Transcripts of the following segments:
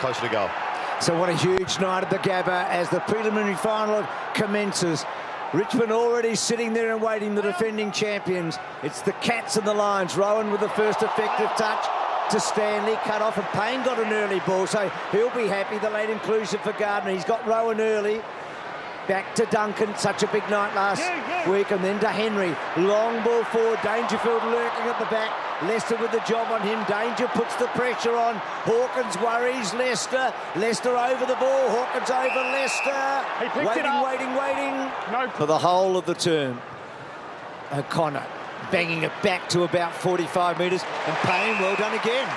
closer to goal. So what a huge night at the Gabba as the preliminary final commences. Richmond already sitting there and waiting, the defending champions. It's the Cats and the Lions. Rowan with the first effective touch to Stanley, cut off, and Payne got an early ball, so he'll be happy. The late inclusion for Gardner. He's got Rowan early. Back to Duncan, such a big night last week, and then to Henry. Long ball forward, Dangerfield lurking at the back. Leicester with the job on him. Danger puts the pressure on. Hawkins worries Leicester. Leicester over the ball. Hawkins over Leicester. Waiting. No. For the whole of the term. O'Connor banging it back to about 45 metres. And Payne, well done again.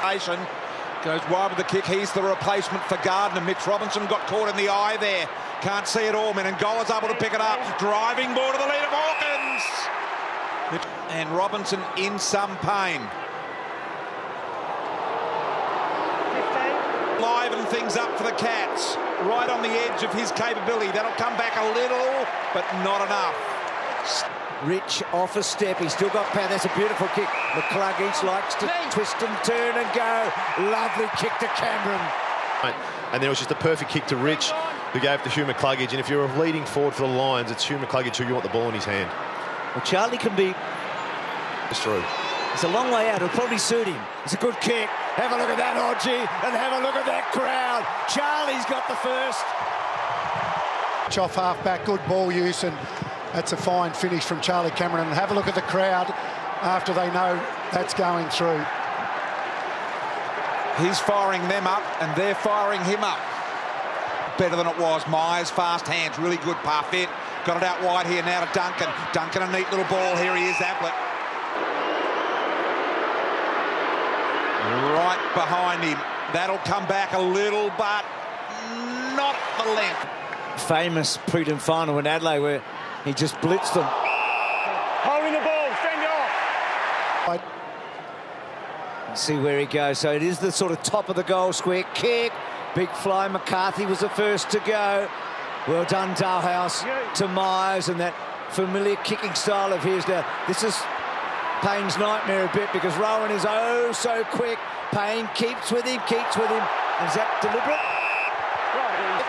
Goes wide with the kick. He's the replacement for Gardner. Mitch Robinson got caught in the eye there. Can't see it all. Menengola able to pick it up. Driving ball to the lead of Hawkins. And Robinson in some pain. 15. Liven things up for the Cats. Right on the edge of his capability. That'll come back a little, but not enough. Rich off a step. He's still got power. That's a beautiful kick. McCluggage likes to twist and turn and go. Lovely kick to Cameron. And then it was just a perfect kick to Rich, who gave to Hugh McCluggage. And if you're leading forward for the Lions, it's Hugh McCluggage who you want the ball in his hand. Well, Charlie can be... It's true. It's a long way out. It'll probably suit him. It's a good kick. Have a look at that, Hodgie, and have a look at that crowd. Charlie's got the first. Off half-back, good ball use, and that's a fine finish from Charlie Cameron. And have a look at the crowd after they know that's going through. He's firing them up, and they're firing him up. Better than it was. Myers, fast hands, really good parfait. Got it out wide here now to Duncan. Duncan, a neat little ball. Here he is, Ablett. Right behind him. That'll come back a little, but not the length. Famous prelim final in Adelaide where he just blitzed them. Holding the ball, send off. Let's see where he goes. So it is the sort of top of the goal square. Kick, big fly. McCarthy was the first to go. Well done, Dalhouse, to Myers, and that familiar kicking style of his. Now, this is Payne's nightmare a bit because Rowan is oh so quick. Payne keeps with him. Is that deliberate?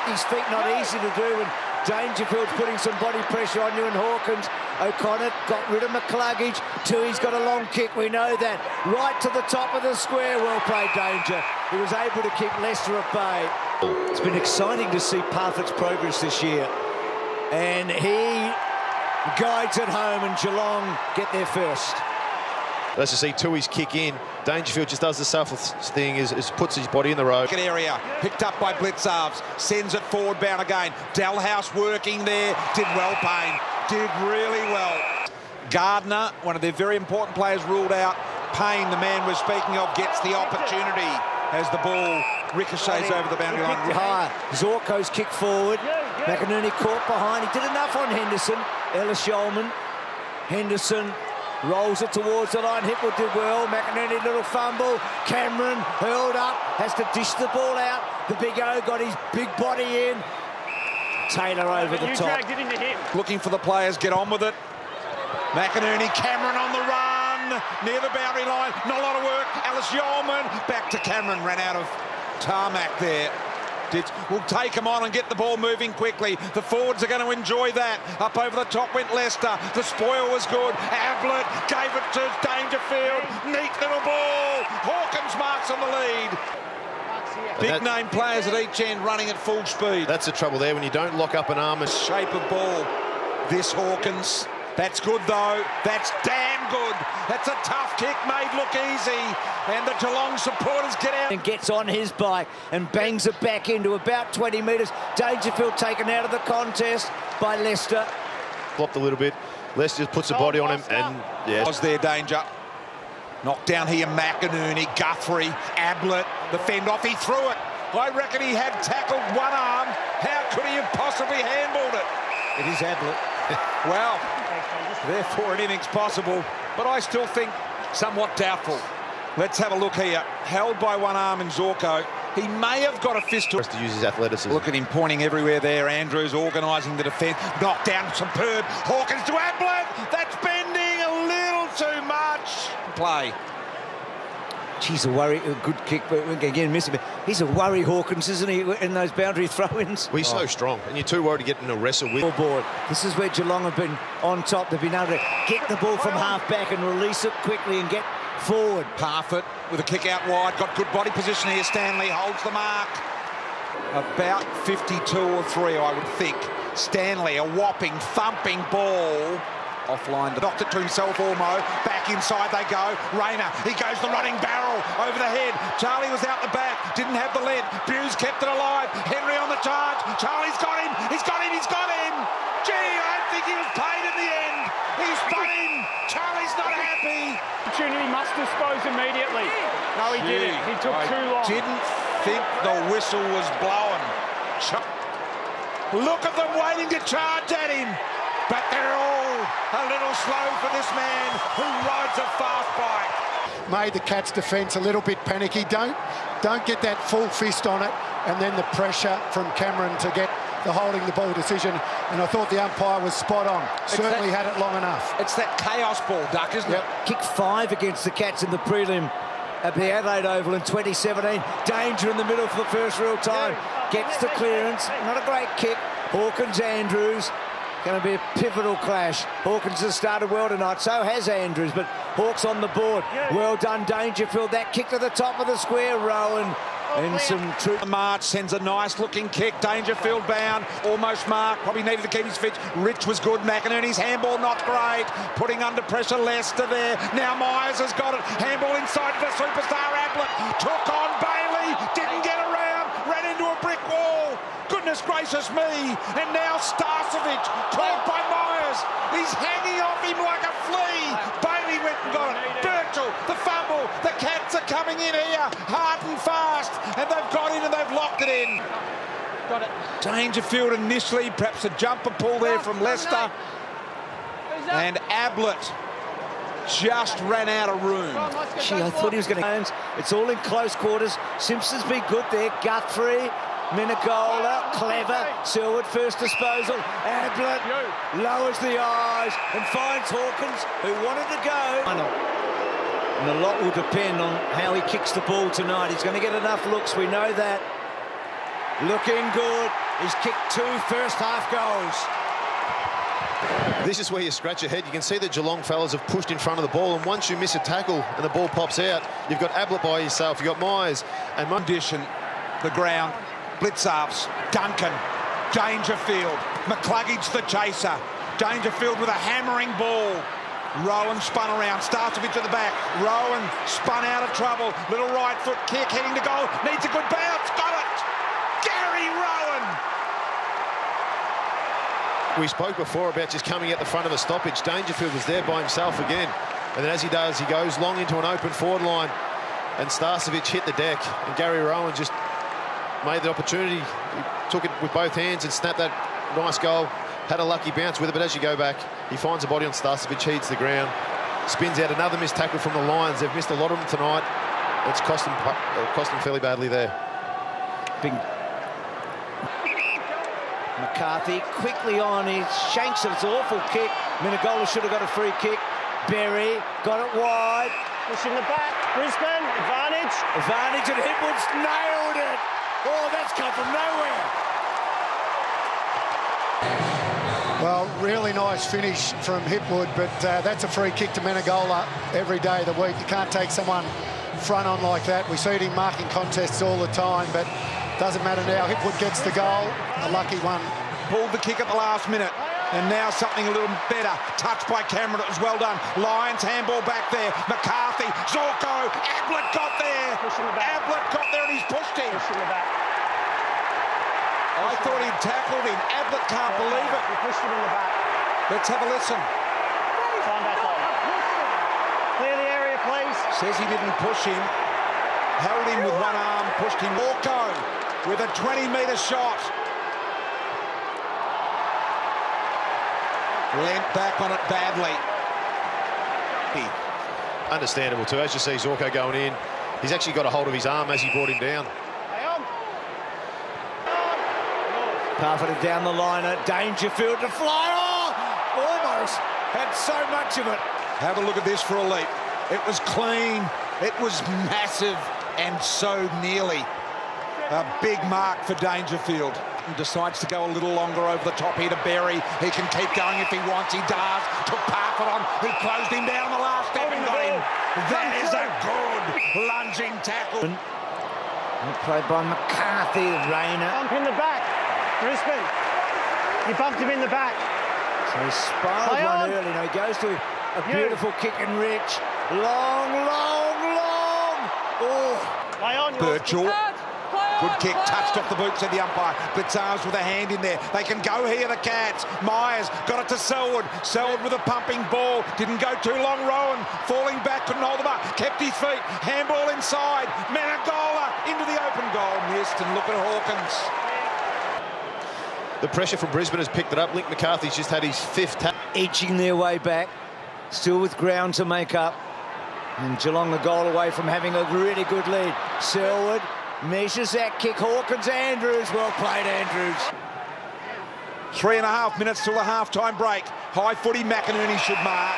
His feet not easy to do, and Dangerfield's putting some body pressure on you, and Hawkins. O'Connor got rid of McCluggage. Tui's got a long kick, we know that. Right to the top of the square. Well played, Danger. He was able to keep Leicester at bay. It's been exciting to see Parfitt's progress this year. And he guides it home, and Geelong get there first. Let's just see Tui's kick in. Dangerfield just does the selfless thing, is puts his body in the road. Area picked up by Blitzarves, sends it forward bound again. Dalhouse working there, did well, Payne, did really well. Gardner, one of their very important players, ruled out. Payne, the man we're speaking of, gets the opportunity as the ball ricochets over the boundary line. High. Zorko's kick forward. McInerney caught behind. He did enough on Henderson. Ellis Yolman. Henderson rolls it towards the line. Hipwood did well. McInerney, little fumble. Cameron hurled up. Has to dish the ball out. The big O got his big body in. Taylor over the top. Dragged it into him. Looking for the players, get on with it. McInerney, Cameron on the run. Near the boundary line. Not a lot of work. Ellis Yolman. Back to Cameron. Ran out of tarmac there. We'll take him on and get the ball moving quickly. The forwards are going to enjoy that. Up over the top went Leicester. The spoil was good. Ablett gave it to Dangerfield. Neat little ball. Hawkins marks on the lead. Big name players at each end running at full speed. That's the trouble there when you don't lock up an arm. And shape of ball. This Hawkins. That's good though. That's damn good. That's a tough kick made look easy. And the Geelong supporters get out. And gets on his bike and bangs it back into about 20 metres. Dangerfield taken out of the contest by Leicester. Flopped a little bit. Leicester just puts a body on him, and yeah. Was there danger? Knocked down here, McInerney, Guthrie, Ablett, the fend off, he threw it. I reckon he had tackled one arm. How could he have possibly handballed it? It is Ablett. Well, therefore anything's possible, but I still think somewhat doubtful. Let's have a look here. Held by one arm in Zorko. He may have got a fist to use his athleticism. Look at him pointing everywhere there. Andrews organising the defence. Knocked down, superb. Hawkins to Ablett. That's bending a little too much. Play. She's a worry, a good kick, but again, missing. He's a worry, Hawkins, isn't he, in those boundary throw-ins? Well, he's so strong, and you're too worried to get in a wrestle with. Board. This is where Geelong have been on top. They've been able to get the ball from half-back and release it quickly and get forward. Parfitt with a kick out wide, got good body position here. Stanley holds the mark. About 52 or 3, I would think. Stanley, a whopping, thumping ball. Offline, knocked it to himself, Ormo. Back inside they go. Rayner, he goes the running barrel over the head. Charlie was out the back, didn't have the lead. Buse kept it alive. Henry on the charge. Charlie's got him. He's got him. He's got him. Gee, I don't think he was paid in the end. He's spun him. Charlie's not happy. Opportunity must dispose immediately. No, he didn't. He took too long. Didn't think the whistle was blowing. Look at them waiting to charge at him. But they're all a little slow for this man who rides a fast bike. Made the Cats' defence a little bit panicky. Don't get that full fist on it, and then the pressure from Cameron to get the holding the ball decision. And I thought the umpire was spot on. Certainly had it long enough. It's that chaos ball, Duck, isn't it? Kick 5 against the Cats in the prelim at the Adelaide Oval in 2017. Danger in the middle for the first real time. Gets the clearance. Not a great kick. Hawkins-Andrews. Going to be a pivotal clash. Hawkins has started well tonight, so has Andrews, but Hawks on the board. Well done, Dangerfield. That kick to the top of the square, Rowan. And some true... March sends a nice-looking kick. Dangerfield bound, almost marked. Probably needed to keep his feet. Rich was good. McInerney's handball not great. Putting under pressure Lester there. Now Myers has got it. Handball inside for superstar Ablett. Took on Bailey. Didn't get around. Ran into a brick wall. Goodness gracious me. And now Starcevic caught by Myers. He's hanging off him like a flea. Bailey went and got it. Birchall, the fumble. The Cats are coming in here hard and fast. And they've got in and they've locked it in. Got it. Dangerfield initially, perhaps a jumper pull there from Leicester. And Ablett just ran out of room. Gee, I thought he was going to... It's all in close quarters. Simpson's been good there. Guthrie, Minagola, clever. Selwood first disposal. Ablett lowers the eyes and finds Hawkins, who wanted to go. And a lot will depend on how he kicks the ball tonight. He's going to get enough looks, we know that. Looking good. He's kicked 2 first-half goals. This is where you scratch your head. You can see the Geelong fellas have pushed in front of the ball, and once you miss a tackle and the ball pops out, you've got Ablett by yourself, you've got Myers and Condition, the ground, Blitzarfs, Duncan, Dangerfield, McCluggage the chaser, Dangerfield with a hammering ball. Rowan spun around, Starcevic at the back. Rowan spun out of trouble. Little right foot kick, heading to goal. Needs a good bounce. Got it. Gary Rowan. we spoke before about just coming at the front of a stoppage. Dangerfield was there by himself again. And then as he does, he goes long into an open forward line. And Starcevic hit the deck. And Gary Rowan just made the opportunity. He took it with both hands and snapped that nice goal. Had a lucky bounce with it, but as you go back, he finds a body on Starcevic, heeds the ground, spins out another missed tackle from the Lions. They've missed a lot of them tonight. It's cost them fairly badly there. Big McCarthy quickly on, he shanks it, it's an awful kick. Minagola should have got a free kick. Berry got it wide. Push in the back, Brisbane, advantage. Advantage, and Hipwood's nailed it. Oh, that's come from nowhere. Well, really nice finish from Hipwood, but that's a free kick to Minagola every day of the week. You can't take someone front on like that. We see him marking contests all the time, but doesn't matter now. Hipwood gets the goal, a lucky one. Pulled the kick at the last minute, and now something a little better. Touched by Cameron, it was well done. Lions handball back there. McCarthy, Zorko, Ablett got there. Ablett got there and he's pushed him. I thought he'd tackled him. Ablett can't believe it. He pushed him in the back. Let's have a listen. Time back on. Clear the area, please. Says he didn't push him. Held him with one arm, pushed him. Zorko with a 20-metre shot. Leant back on it badly. Understandable too. As you see Zorko going in, he's actually got a hold of his arm as he brought him down. Parfitt down the line at Dangerfield to fly. Oh, almost had so much of it. Have a look at this for a leap. It was clean. It was massive and so nearly a big mark for Dangerfield. And decides to go a little longer over the top here to Berry. He can keep going if he wants. He does. Took Parfitt on. He closed him down the last step and got him. That is a good lunging tackle. Played by McCarthy, Rayner. Bump in the back, Brisbane. You bumped him in the back. So he spiraled one early. Now he goes to a beautiful kick and Rich. Long. Oh. Play on, Birchall. Good kick, touched off the boot, said the umpire. Blitzars with a hand in there. They can go here, the Cats. Myers got it to Selwood. Selwood with a pumping ball. Didn't go too long. Rowan falling back, couldn't hold them up. Kept his feet. Handball inside. Menegola into the open goal. Missed, and look at Hawkins. The pressure from Brisbane has picked it up. Link McCarthy's just had his 5th tap. Edging their way back. Still with ground to make up. And Geelong a goal away from having a really good lead. Selwood measures that kick. Hawkins, Andrews. Well played, Andrews. 3.5 minutes till the half-time break. High footy, McInerney should mark.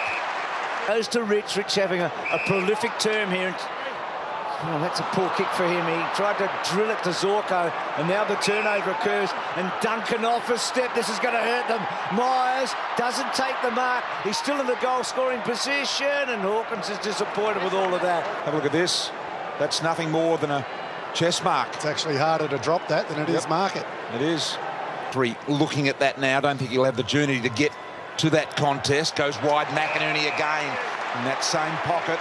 Goes to Rich. Rich having a prolific term here. Oh, that's a poor kick for him. He tried to drill it to Zorko, and now the turnover occurs, and Duncan off a step. This is going to hurt them. Myers doesn't take the mark. He's still in the goal-scoring position, and Hawkins is disappointed with all of that. Have a look at this. That's nothing more than a chest mark. It's actually harder to drop that than it is mark it. It is. Looking at that now, don't think he'll have the journey to get to that contest. Goes wide, McInerney again in that same pocket.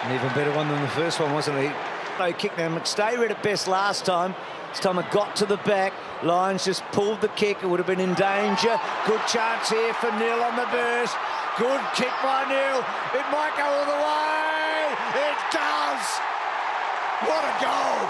An even better one than the first one, wasn't he? No kick now. McStay read it best last time. This time it got to the back. Lyons just pulled the kick. It would have been in danger. Good chance here for Neil on the burst. Good kick by Neil. It might go all the way. It does. What a goal.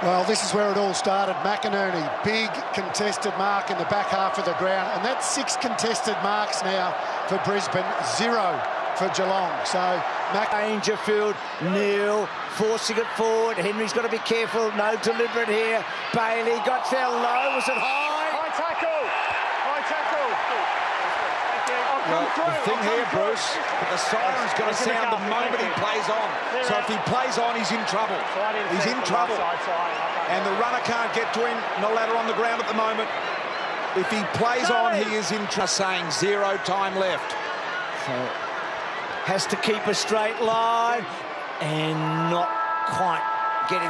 Well, this is where it all started. McInerney, big contested mark in the back half of the ground. And that's 6 contested marks now for Brisbane, 0 for Geelong. So Dangerfield, Neil forcing it forward. Henry's got to be careful. No deliberate here. Bailey got there low. Was it high? High tackle. High tackle. Well, the thing here, Bruce, the siren's going to sound the moment he plays on. So if he plays on, he's in trouble. He's in trouble. And the runner can't get to him. No ladder on the ground at the moment. If he plays on, he is in trouble. Saying 0 time left. So has to keep a straight line, and not quite